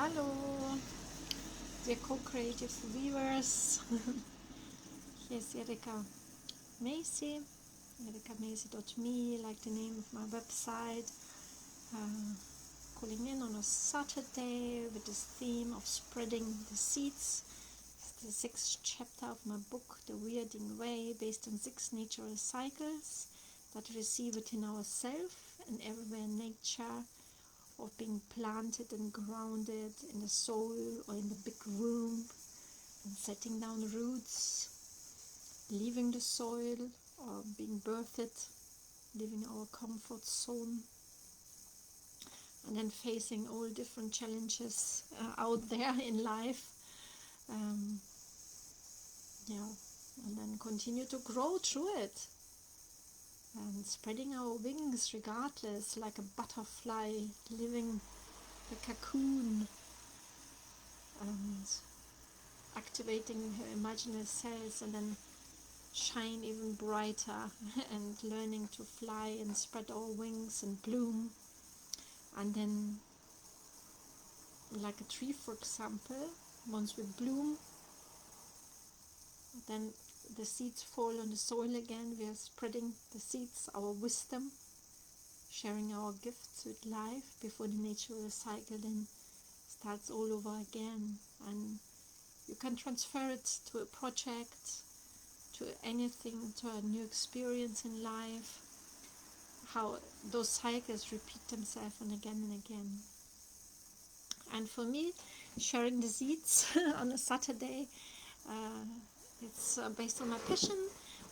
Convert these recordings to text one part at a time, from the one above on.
Hallo, dear co-creative viewers. Here's Erika Macy, erikamacy.me, like the name of my website. Calling in on a Saturday with this theme of spreading the seeds. It's the 6th chapter of my book, The Weirding Way, based on 6 natural cycles that we see within ourselves and everywhere in nature, of being planted and grounded in the soul or in the big womb, and setting down roots, leaving the soil or being birthed, leaving our comfort zone, and then facing all different challenges out there in life. And then continue to grow through it and spreading our wings regardless, like a butterfly living the cocoon and activating her imaginary cells, and then shine even brighter and learning to fly and spread our wings and bloom. And then, like a tree, for example, once we bloom, then the seeds fall on the soil again. We are spreading the seeds, our wisdom, sharing our gifts with life before the natural cycle then starts all over again. And you can transfer it to a project, to anything, to a new experience in life, how those cycles repeat themselves and again. And for me, sharing the seeds on a Saturday, it's based on my passion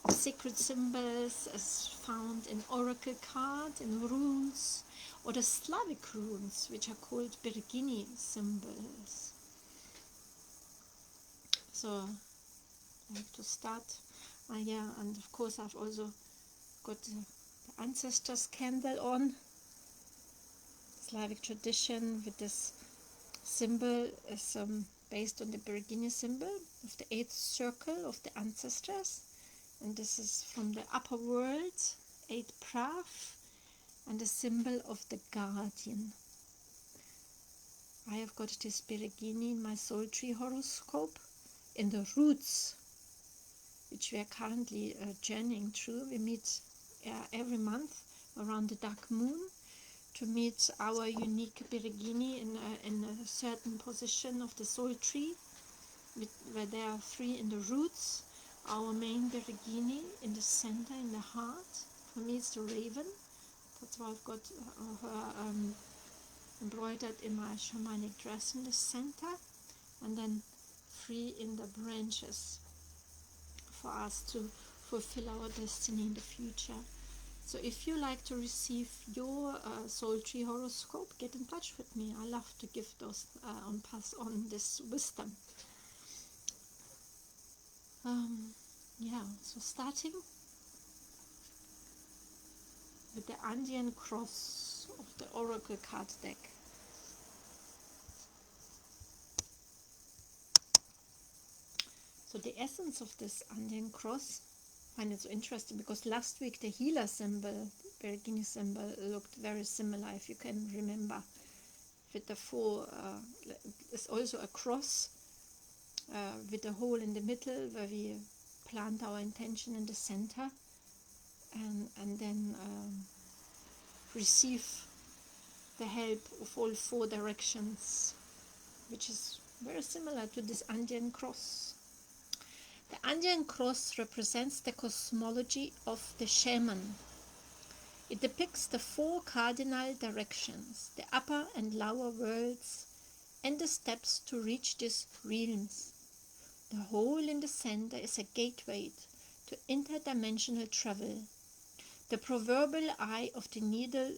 of sacred symbols as found in oracle cards, in runes, or the Slavic runes, which are called Bergini symbols. So, I have to start. And of course I've also got the ancestors candle on. Slavic tradition with this symbol is based on the Bergini symbol of the 8th circle of the ancestors, and this is from the upper world, 8 prav, and the symbol of the guardian. I have got this Beregini in my soul tree horoscope in the roots, which we are currently journeying through. We meet every month around the dark moon to meet our unique Beregini in a certain position of the soul tree, where there are 3 in the roots. Our main Beregini in the center, in the heart. For me it's the raven. That's why I've got her embroidered in my shamanic dress in the center. And then 3 in the branches for us to fulfill our destiny in the future. So if you like to receive your soul tree horoscope, get in touch with me. I love to give those pass on this wisdom. So starting with the Andean Cross of the Oracle card deck. So the essence of this Andean Cross, I find it so interesting because last week the healer symbol, Bergini symbol, looked very similar, if you can remember. With the 4, it's also a cross with a hole in the middle where we plant our intention in the center, and then receive the help of all 4 directions, which is very similar to this Andean Cross. The Andean Cross represents the cosmology of the shaman. It depicts the 4 cardinal directions, the upper and lower worlds, and the steps to reach these realms. The hole in the center is a gateway to interdimensional travel, the proverbial eye of the needle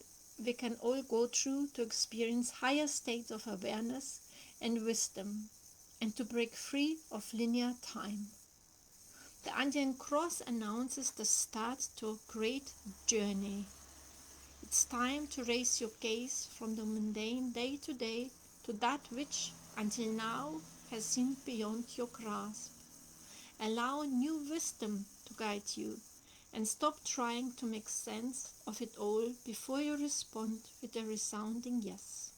we can all go through to experience higher states of awareness and wisdom, and to break free of linear time. The Andean Cross announces the start to a great journey. It's time to raise your gaze from the mundane day-to-day to that which, until now, has seemed beyond your grasp. Allow new wisdom to guide you, and stop trying to make sense of it all before you respond with a resounding yes.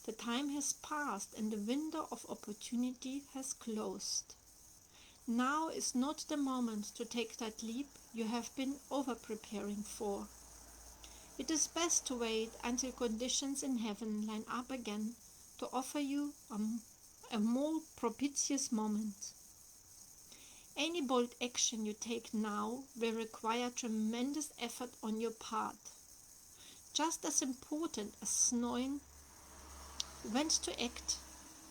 The time has passed and the window of opportunity has closed. Now is not the moment to take that leap you have been over-preparing for. It is best to wait until conditions in heaven line up again to offer you a more propitious moment. Any bold action you take now will require tremendous effort on your part. Just as important as knowing when to act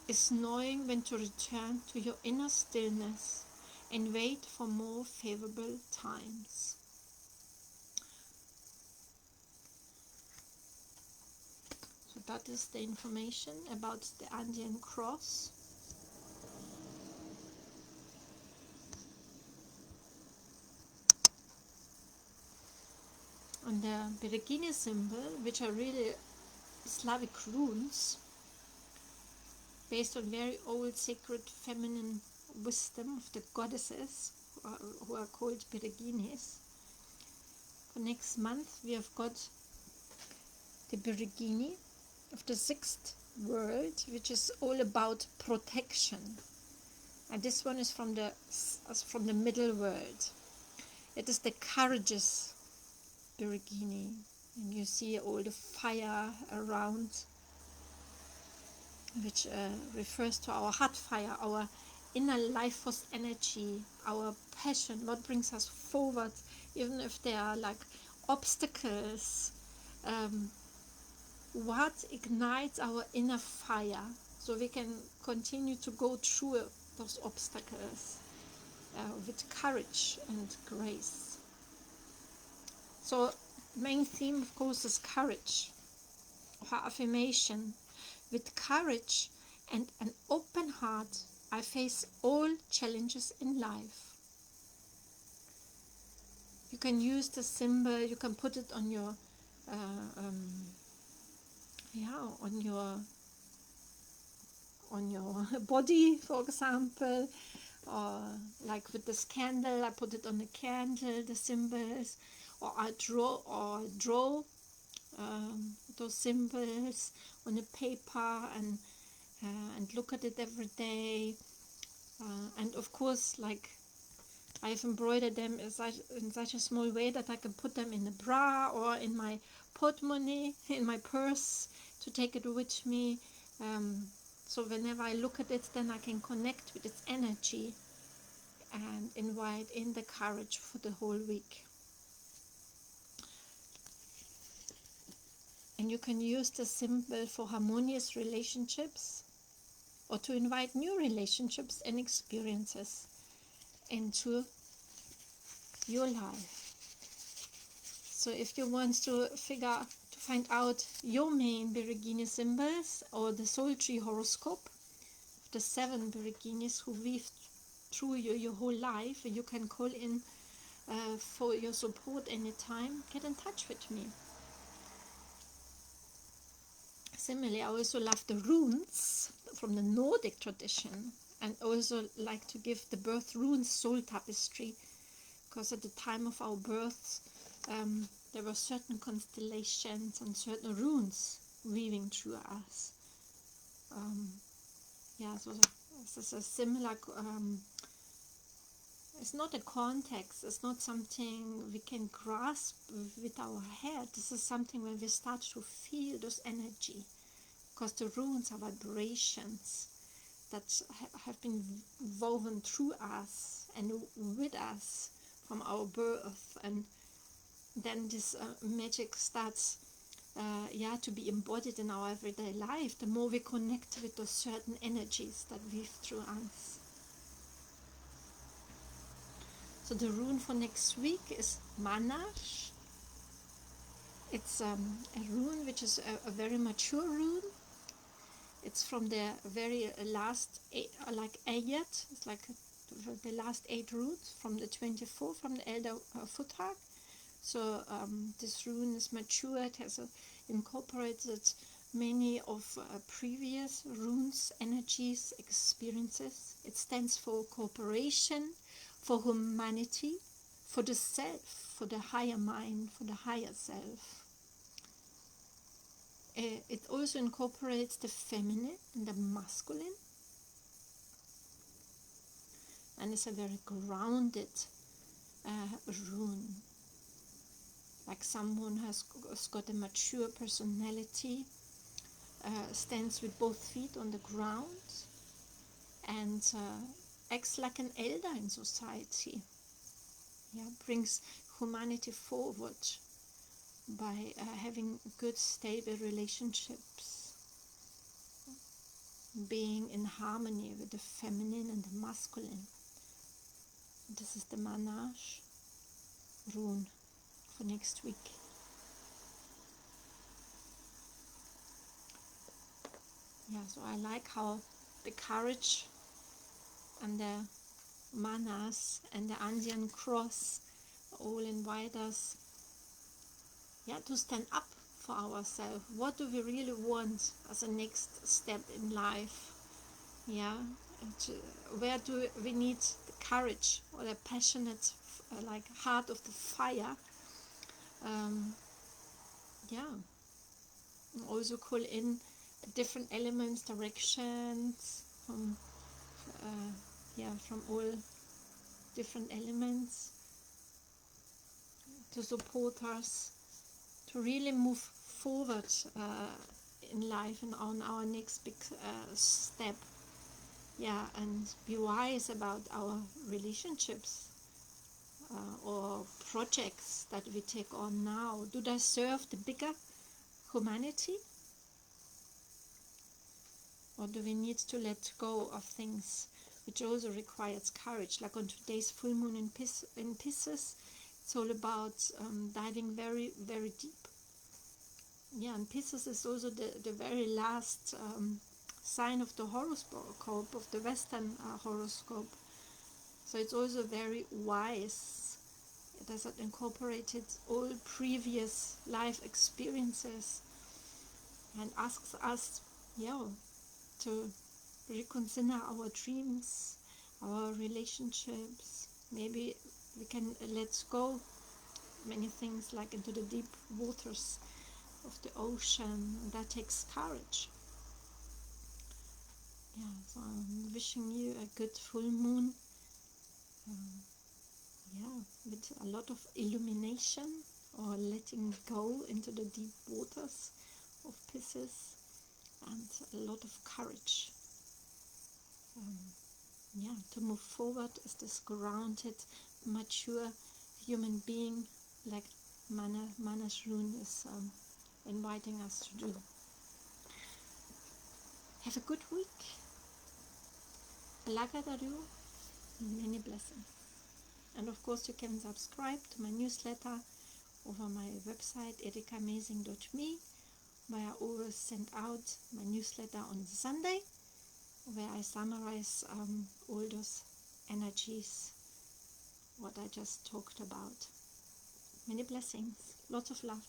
is knowing when to return to your inner stillness and wait for more favorable times. So that is the information about the Andean Cross. And the Beregini symbol, which are really Slavic runes, based on very old sacred feminine wisdom of the goddesses, who are called Bereginis. For next month we have got the Bergini of the sixth world, which is all about protection. And this one is from the middle world. It is the courageous Bergini, and you see all the fire around, which refers to our heart fire, our inner life force energy, our passion, what brings us forward, even if there are like obstacles, what ignites our inner fire so we can continue to go through those obstacles with courage and grace. So main theme, of course, is courage, or affirmation. With courage and an open heart, I face all challenges in life. You can use the symbol, you can put it on your on your body, for example, or like with this candle, I put it on the candle, the symbols, or I draw those symbols on a paper and look at it every day. And of course, like, I have embroidered them in such a small way that I can put them in a bra or in my portemonnaie, in my purse, to take it with me. So whenever I look at it, then I can connect with its energy and invite in the courage for the whole week. And you can use the symbol for harmonious relationships, or to invite new relationships and experiences into your life. So if you want to find out your main Bergini symbols, or the soul tree horoscope of the 7 Bereginis who weave through your whole life, you can call in for your support anytime. Get in touch with me. Similarly, I also love the runes from the Nordic tradition, and also like to give the birth runes soul tapestry, because at the time of our births there were certain constellations and certain runes weaving through us. So this is a similar, it's not a context, it's not something we can grasp with our head. This is something when we start to feel this energy, because the runes are vibrations that have been woven through us and with us from our birth, and then this magic starts to be embodied in our everyday life, the more we connect with those certain energies that weave through us. So the rune for next week is Mannaz. It's a rune which is a very mature rune. It's from the very last ayat. It's like the last 8 runes from the 24 from the Elder Futhark. So this rune is mature. It has incorporated many of previous runes, energies, experiences. It stands for cooperation, for humanity, for the self, for the higher mind, for the higher self. it also incorporates the feminine and the masculine, and it's a very grounded rune, like someone has got a mature personality, stands with both feet on the ground, and acts like an elder in society. Yeah, brings humanity forward by having good, stable relationships, being in harmony with the feminine and the masculine. This is the Mannaz rune for next week. Yeah, so I like how the courage and the Mannaz and the Andean Cross all invite us, to stand up for ourselves. What do we really want as a next step in life? Where do we need the courage or the passionate, like heart of the fire? Also call in different elements, directions from all different elements to support us to really move forward in life and on our next big step. And be wise about our relationships or projects that we take on now. Do they serve the bigger humanity? Or do we need to let go of things which also requires courage? Like on today's full moon in Pisces, it's all about diving very, very deep. And Pisces is also the very last sign of the horoscope, of the Western horoscope. So it's also very wise. It has incorporated all previous life experiences and asks us, to reconsider our dreams, our relationships. Maybe we can let go many things, like into the deep waters of the ocean, and that takes courage. So I'm wishing you a good full moon, with a lot of illumination or letting go into the deep waters of Pisces, and a lot of courage to move forward as this grounded, mature human being, like Mannaz rune is inviting us to do. Have a good week. Lagadaru, many blessings. And of course you can subscribe to my newsletter over my website ericaamazing.me, where I always send out my newsletter on Sunday, where I summarize all those energies, what I just talked about. Many blessings, lots of love.